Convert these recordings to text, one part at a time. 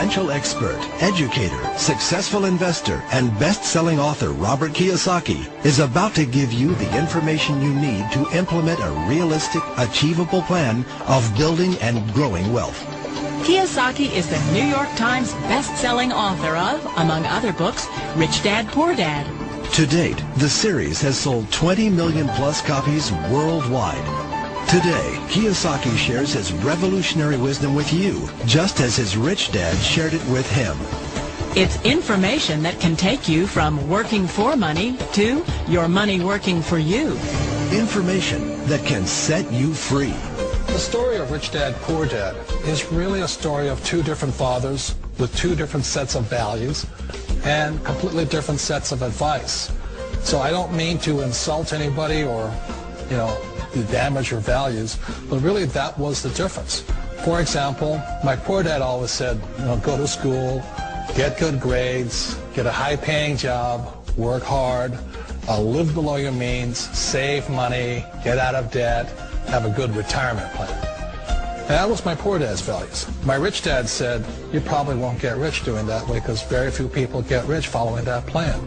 financial expert, educator, successful investor, and best-selling author Robert Kiyosaki is about to give you the information you need to implement a realistic, achievable plan of building and growing wealth. Kiyosaki is the New York Times best-selling author of, among other books, Rich Dad, Poor Dad. To date, the series has sold 20 million plus copies worldwide. Today, Kiyosaki shares his revolutionary wisdom with you, just as his rich dad shared it with him. It's information that can take you from working for money to your money working for you. Information that can set you free. The story of Rich Dad, Poor Dad is really a story of two different fathers with two different sets of values and completely different sets of advice. So I don't mean to insult anybody or, damage your values, but really that was the difference. For example, my poor dad always said, go to school, get good grades, get a high-paying job, work hard, live below your means, save money, get out of debt, have a good retirement plan. That was my poor dad's values. My rich dad said, you probably won't get rich doing that way because very few people get rich following that plan.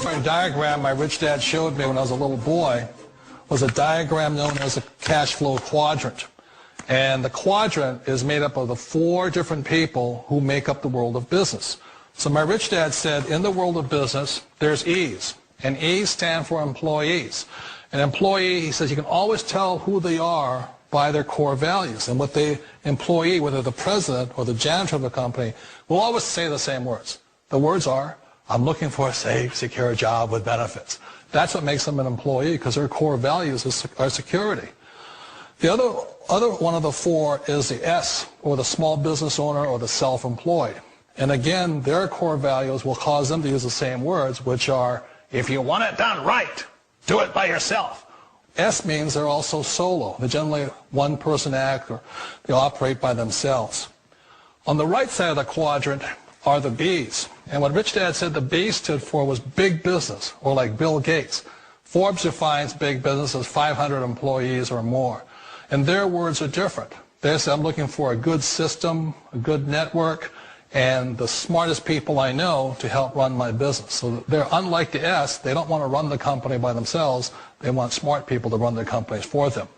A diagram my rich dad showed me when I was a little boy was a diagram known as a cash flow quadrant. And the quadrant is made up of the four different people who make up the world of business. So my rich dad said, in the world of business, there's E's. And E's stand for employees. An employee, he says, you can always tell who they are by their core values. And what the employee, whether the president or the janitor of the company, will always say the same words. The words are, I'm looking for a safe, secure job with benefits. That's what makes them an employee, because their core values are security. The other one of the four is the S, or the small business owner or the self-employed. And again, their core values will cause them to use the same words, which are, if you want it done right, do it by yourself. S means they're also solo. They're generally one-person act, or they operate by themselves. On the right side of the quadrant are the B's. And what Rich Dad said the B stood for was big business, or like Bill Gates. Forbes defines big business as 500 employees or more. And their words are different. They say, I'm looking for a good system, a good network, and the smartest people I know to help run my business. So they're unlike the S. They don't want to run the company by themselves. They want smart people to run their companies for them.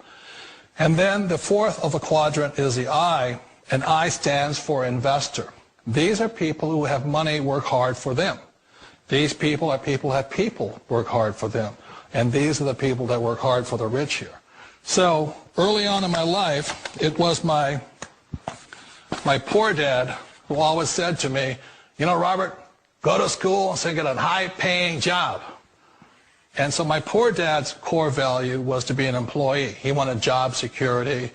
And then the fourth of the quadrant is the I, and I stands for investor. These are people who have money work hard for them. These people are people who have people work hard for them. And these are the people that work hard for the rich here. So early on in my life, it was my poor dad who always said to me, Robert, go to school and get a high-paying job. And so my poor dad's core value was to be an employee. He wanted job security,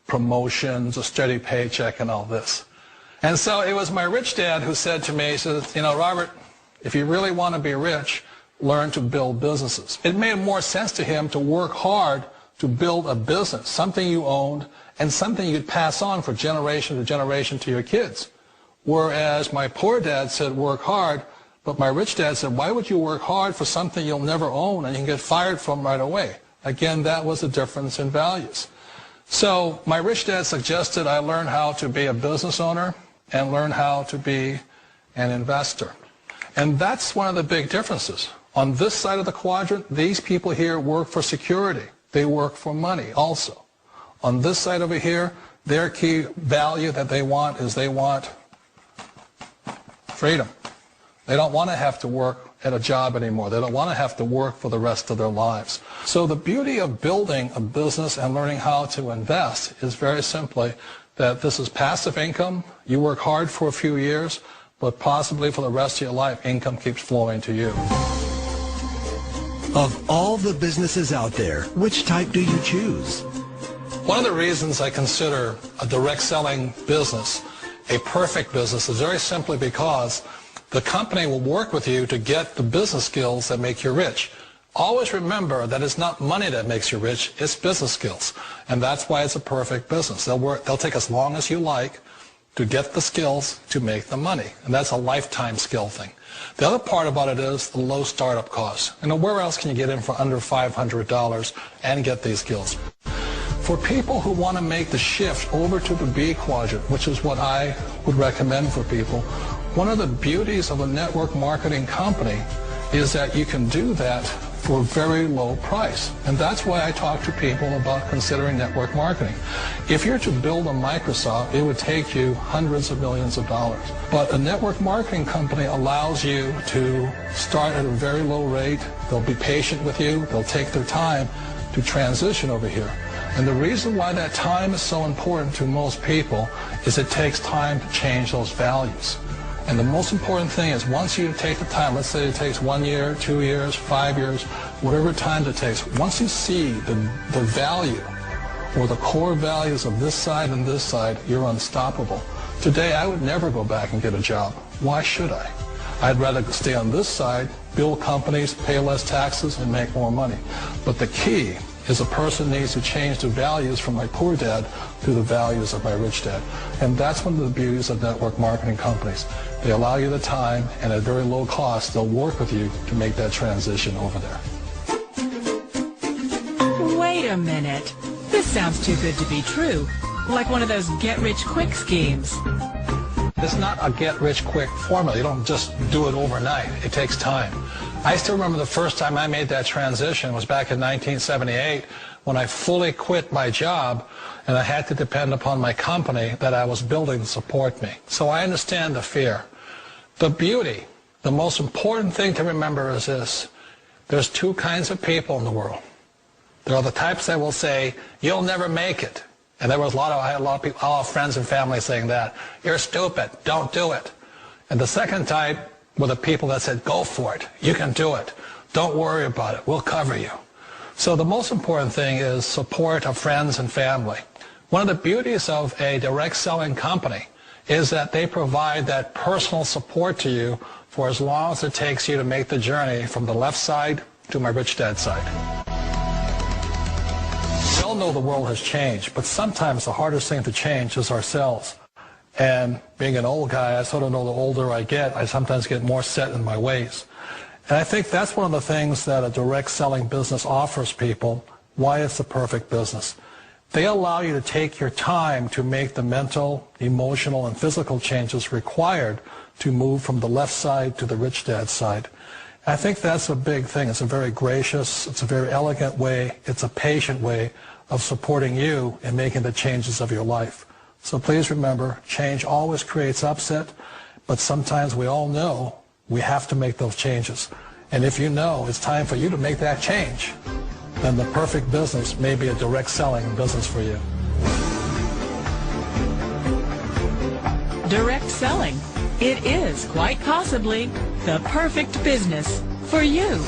promotions, a steady paycheck, and all this. And so it was my rich dad who said to me, he said, Robert, if you really want to be rich, learn to build businesses. It made more sense to him to work hard to build a business, something you owned and something you'd pass on for generation to generation to your kids. Whereas my poor dad said work hard, but my rich dad said, why would you work hard for something you'll never own and you can get fired from right away? Again, that was the difference in values. So my rich dad suggested I learn how to be a business owner and learn how to be an investor. And that's one of the big differences. On this side of the quadrant, these people here work for security. They work for money also. On this side over here, their key value that they want is they want freedom. They don't want to have to work at a job anymore. They don't want to have to work for the rest of their lives. So the beauty of building a business and learning how to invest is very simply that this is passive income. You work hard for a few years, but possibly for the rest of your life, income keeps flowing to you. Of all the businesses out there, which type do you choose? One of the reasons I consider a direct selling business a perfect business is very simply because the company will work with you to get the business skills that make you rich. Always remember that it's not money that makes you rich, it's business skills. And that's why it's a perfect business. They'll take as long as you like to get the skills to make the money. And that's a lifetime skill thing. The other part about it is the low startup costs. Where else can you get in for under $500 and get these skills? For people who want to make the shift over to the B quadrant, which is what I would recommend for people, one of the beauties of a network marketing company is that you can do that for a very low price. And that's why I talk to people about considering network marketing. If you're to build a Microsoft, it would take you hundreds of millions of dollars. But a network marketing company allows you to start at a very low rate. They'll be patient with you. They'll take their time to transition over here. And the reason why that time is so important to most people is it takes time to change those values. And the most important thing is once you take the time, let's say it takes 1 year, 2 years, 5 years, whatever time it takes, once you see the value or the core values of this side and this side, you're unstoppable. Today, I would never go back and get a job. Why should I? I'd rather stay on this side, build companies, pay less taxes, and make more money. But the key is a person needs to change the values from my poor dad to the values of my rich dad. And that's one of the beauties of network marketing companies. They allow you the time, and at very low cost, they'll work with you to make that transition over there. Wait a minute. This sounds too good to be true. Like one of those get-rich-quick schemes. It's not a get-rich-quick formula. You don't just do it overnight. It takes time. I still remember the first time I made that transition was back in 1978 when I fully quit my job and I had to depend upon my company that I was building to support me. So I understand the fear. The beauty, the most important thing to remember is this. There's two kinds of people in the world. There are the types that will say, you'll never make it. And I had a lot of people, all friends and family saying that. You're stupid. Don't do it. And the second type were the people that said, go for it. You can do it. Don't worry about it. We'll cover you. So the most important thing is support of friends and family. One of the beauties of a direct selling company is that they provide that personal support to you for as long as it takes you to make the journey from the left side to my rich dad side. We all know the world has changed, but sometimes the hardest thing to change is ourselves. And being an old guy, I sort of know the older I get, I sometimes get more set in my ways. And I think that's one of the things that a direct selling business offers people, why it's the perfect business. They allow you to take your time to make the mental, emotional, and physical changes required to move from the left side to the rich dad side. I think that's a big thing. It's a very gracious, it's a very elegant way, it's a patient way of supporting you in making the changes of your life. So please remember, change always creates upset, but sometimes we all know we have to make those changes. And if you know it's time for you to make that change, then the perfect business may be a direct selling business for you. Direct selling. It is quite possibly the perfect business for you.